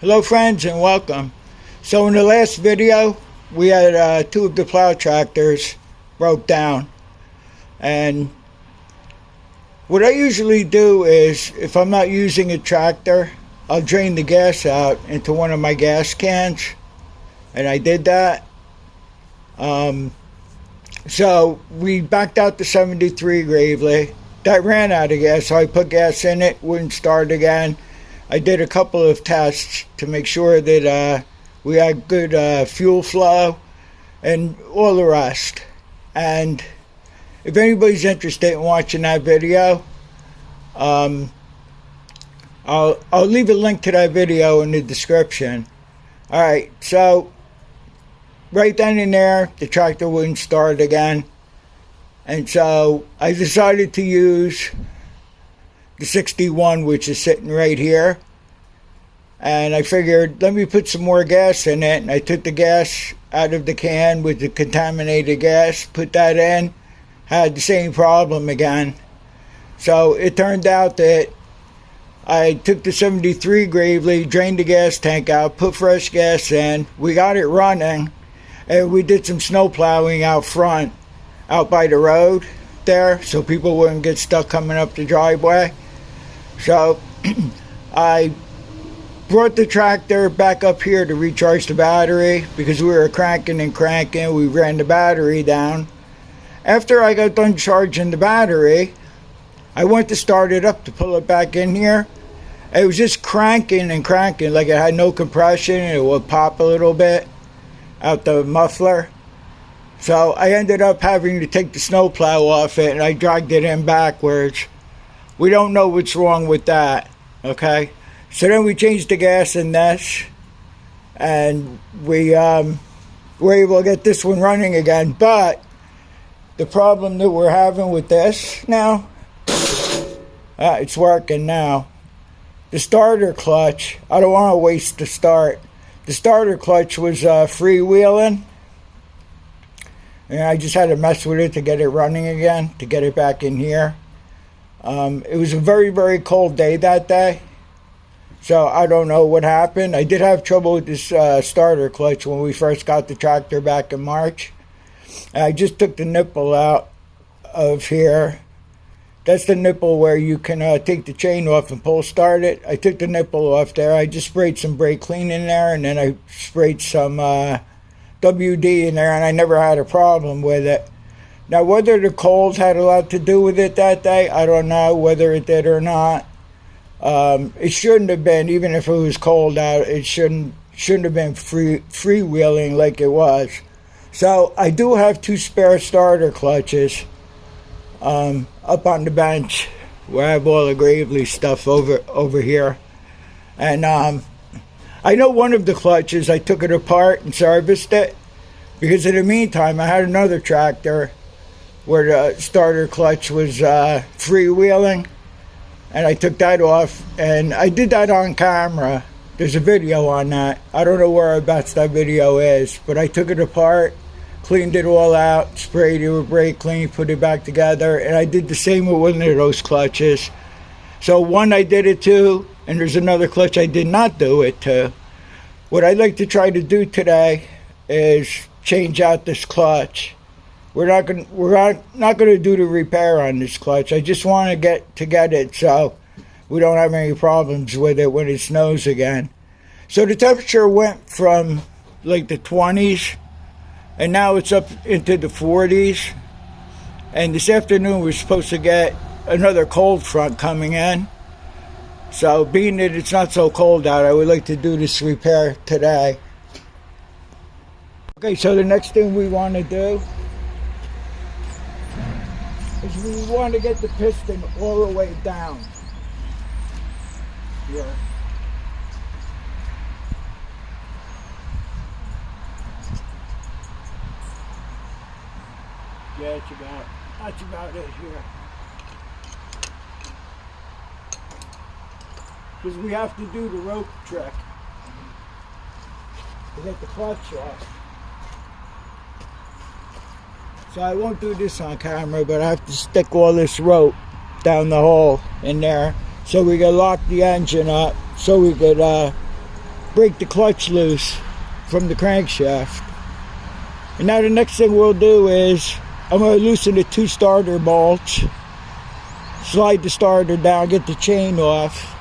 Hello friends and welcome. So in the last video we had two of the plow tractors broke down, and what I usually do is, if I'm not using a tractor, I'll drain the gas out into one of my gas cans, and I did that. So we backed out the 73 Gravely. That ran out of gas, so I put gas in it, wouldn't start again. I did a couple of tests to make sure that we had good fuel flow and all the rest. And if anybody's interested in watching that video, I'll leave a link to that video in the description. Alright, so right then and there, the tractor wouldn't start again. And so I decided to use the 61, which is sitting right here. And I figured, let me put some more gas in it. And I took the gas out of the can with the contaminated gas, put that in, had the same problem again. So it turned out that I took the 73 Gravely, drained the gas tank out, put fresh gas in, we got it running, and we did some snow plowing out front, out by the road there, so people wouldn't get stuck coming up the driveway. So I brought the tractor back up here to recharge the battery because we were cranking and cranking. We ran the battery down. After I got done charging the battery, I went to start it up to pull it back in here. It was just cranking and cranking like it had no compression. It would pop a little bit out the muffler. So I ended up having to take the snowplow off it, and I dragged it in backwards. We don't know what's wrong with that, okay? So then we changed the gas in this, and we were able to get this one running again. But the problem that we're having with this now, it's working now. The starter clutch, I don't want to waste the start. The starter clutch was freewheeling, and I just had to mess with it to get it running again, to get it back in here. It was a very, very cold day that day, so I don't know what happened. I did have trouble with this starter clutch when we first got the tractor back in March. And I just took the nipple out of here. That's the nipple where you can take the chain off and pull start it. I took the nipple off there. I just sprayed some brake clean in there, and then I sprayed some WD in there, and I never had a problem with it. Now, whether the cold had a lot to do with it that day, I don't know whether it did or not. It shouldn't have been, even if it was cold out, it shouldn't have been freewheeling like it was. So I do have two spare starter clutches up on the bench where I have all the Gravely stuff over here. And I know one of the clutches, I took it apart and serviced it, because in the meantime I had another tractor where the starter clutch was freewheeling, and I took that off, and I did that on camera. There's a video on that. I don't know whereabouts that video is, but I took it apart, cleaned it all out, sprayed it with brake clean, put it back together, and I did the same with one of those clutches. So one I did it to, and there's another clutch I did not do it to. What I'd like to try to do today is change out this clutch. We're not going to do the repair on this clutch. I just want to get it so we don't have any problems with it when it snows again. So the temperature went from like the 20s, and now it's up into the 40s. And this afternoon we're supposed to get another cold front coming in. So being that it's not so cold out, I would like to do this repair today. Okay, so the next thing we want to do is we want to get the piston all the way down here. Yeah, that's about it here. Because we have to do the rope trick to get the clutch off. So I won't do this on camera, but I have to stick all this rope down the hole in there so we can lock the engine up, so we could break the clutch loose from the crankshaft. And now the next thing we'll do is I'm going to loosen the 2 starter bolts, slide the starter down, get the chain off.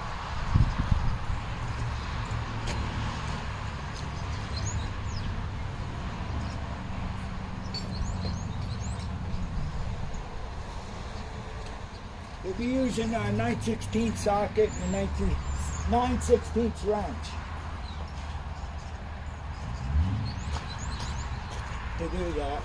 We'll be using a 9/16 socket and a 9/16 wrench to do that.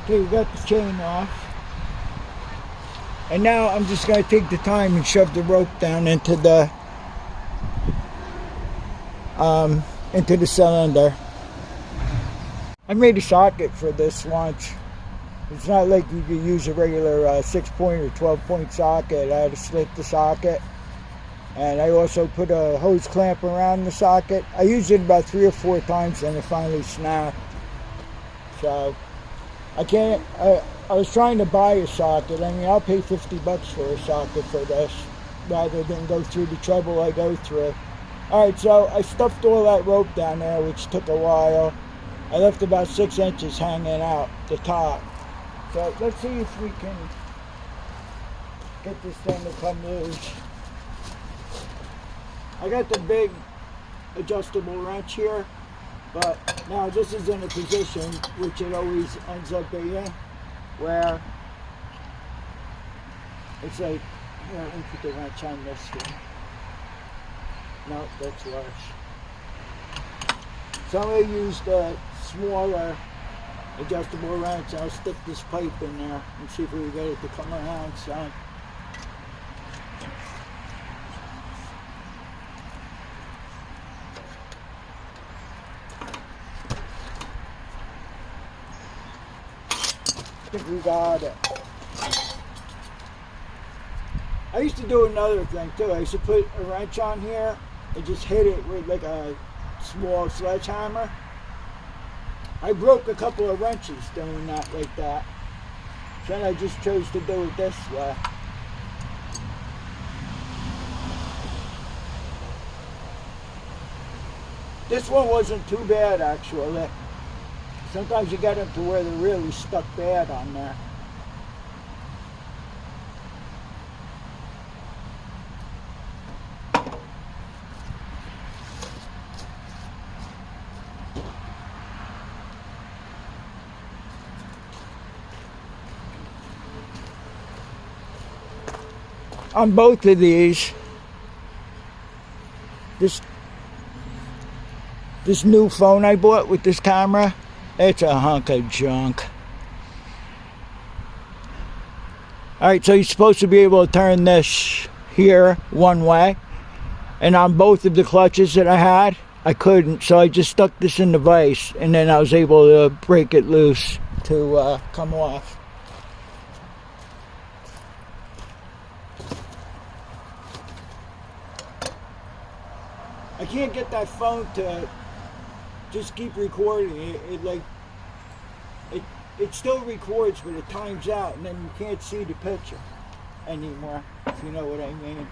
Okay, we got the chain off. And now I'm just going to take the time and shove the rope down into the cylinder. I made a socket for this once. It's not like you could use a regular 6-point or 12-point socket. I had to slit the socket. And I also put a hose clamp around the socket. I used it about 3 or 4 times and it finally snapped. So I can't, I was trying to buy a socket. I mean, I'll pay $50 for a socket for this rather than go through the trouble I go through. Alright, so I stuffed all that rope down there, which took a while. I left about 6 inches hanging out the top. So let's see if we can get this thing to come loose. I got the big adjustable wrench here, but now this is in a position, which it always ends up being, where it's like, here, let me put the wrench on this one. No, that's worse. So I'm going to use the smaller adjustable wrench. I'll stick this pipe in there and see if we can get it to come around some. I think we got it. I used to do another thing too. I used to put a wrench on here and just hit it with like a small sledgehammer. I broke a couple of wrenches doing that like that. So then I just chose to do it this way. This one wasn't too bad actually. Sometimes you get them to where they're really stuck bad on there. On both of these, this new phone I bought with this camera, it's a hunk of junk. Alright, so you're supposed to be able to turn this here one way, and on both of the clutches that I had, I couldn't, so I just stuck this in the vise, and then I was able to break it loose to come off. I can't get that phone to just keep recording. It still records, but it times out, and then you can't see the picture anymore, if you know what I mean.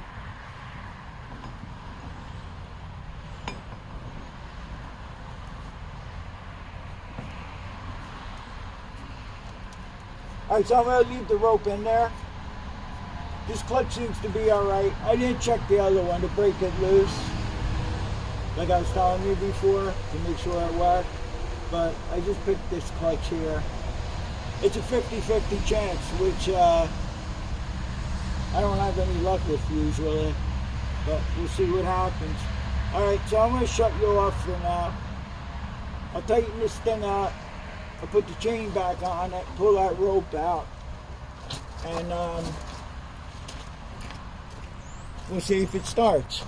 Alright, so I'm going to leave the rope in there. This clutch seems to be alright. I didn't check the other one to break it loose, like I was telling you before, to make sure it worked. But I just picked this clutch here. It's a 50-50 chance, which I don't have any luck with usually. But we'll see what happens. Alright, so I'm going to shut you off for now. I'll tighten this thing up. I'll put the chain back on it, pull that rope out, and we'll see if it starts.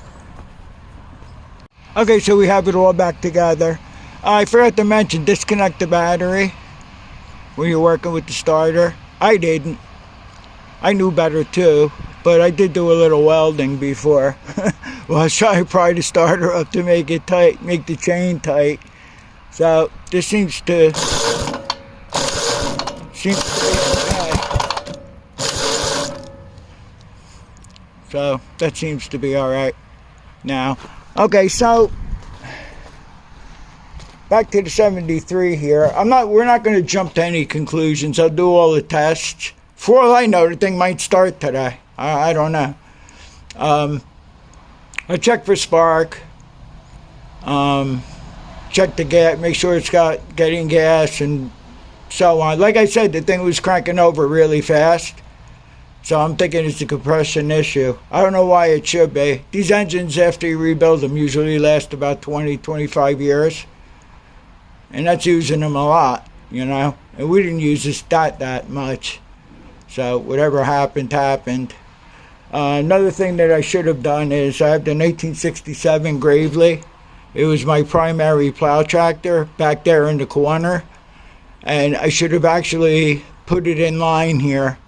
Okay, so we have it all back together. I forgot to mention, disconnect the battery when you're working with the starter. I didn't. I knew better too, but I did do a little welding before. Well, I was trying to pry the starter up to make it tight, make the chain tight. So this seems to be okay. So that seems to be all right now. Okay, so back to the 73 here. We're not going to jump to any conclusions. I'll do all the tests. For all I know, the thing might start today. I don't know. I check for spark. Check the gas, make sure it's getting gas and so on. Like I said, the thing was cranking over really fast. So I'm thinking it's a compression issue. I don't know why it should be. These engines, after you rebuild them, usually last about 20, 25 years. And that's using them a lot, you know. And we didn't use this that much. So whatever happened, happened. Another thing that I should have done is I have the 1967 Gravely. It was my primary plow tractor back there in the corner. And I should have actually put it in line here.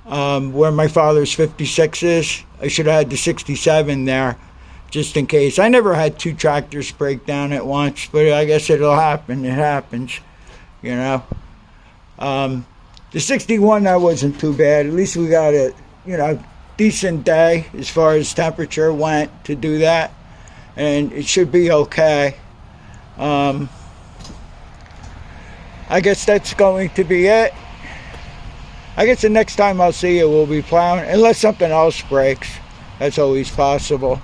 Where my father's 56 is, I should have had the 67 there, just in case. I never had two tractors break down at once, but I guess it'll happen. It happens, you know. The 61, that wasn't too bad. At least we got a, you know, decent day as far as temperature went to do that, and it should be okay. I guess that's going to be it. I guess the next time I'll see you, we'll be plowing, unless something else breaks. That's always possible.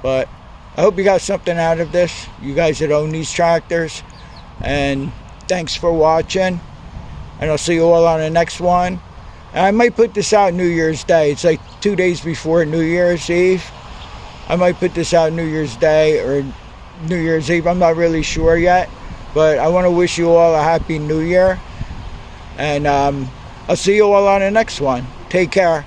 But I hope you got something out of this, you guys that own these tractors. And thanks for watching. And I'll see you all on the next one. And I might put this out New Year's Day. It's like 2 days before New Year's Eve. I might put this out New Year's Day or New Year's Eve. I'm not really sure yet. But I want to wish you all a Happy New Year. And I'll see you all on the next one. Take care.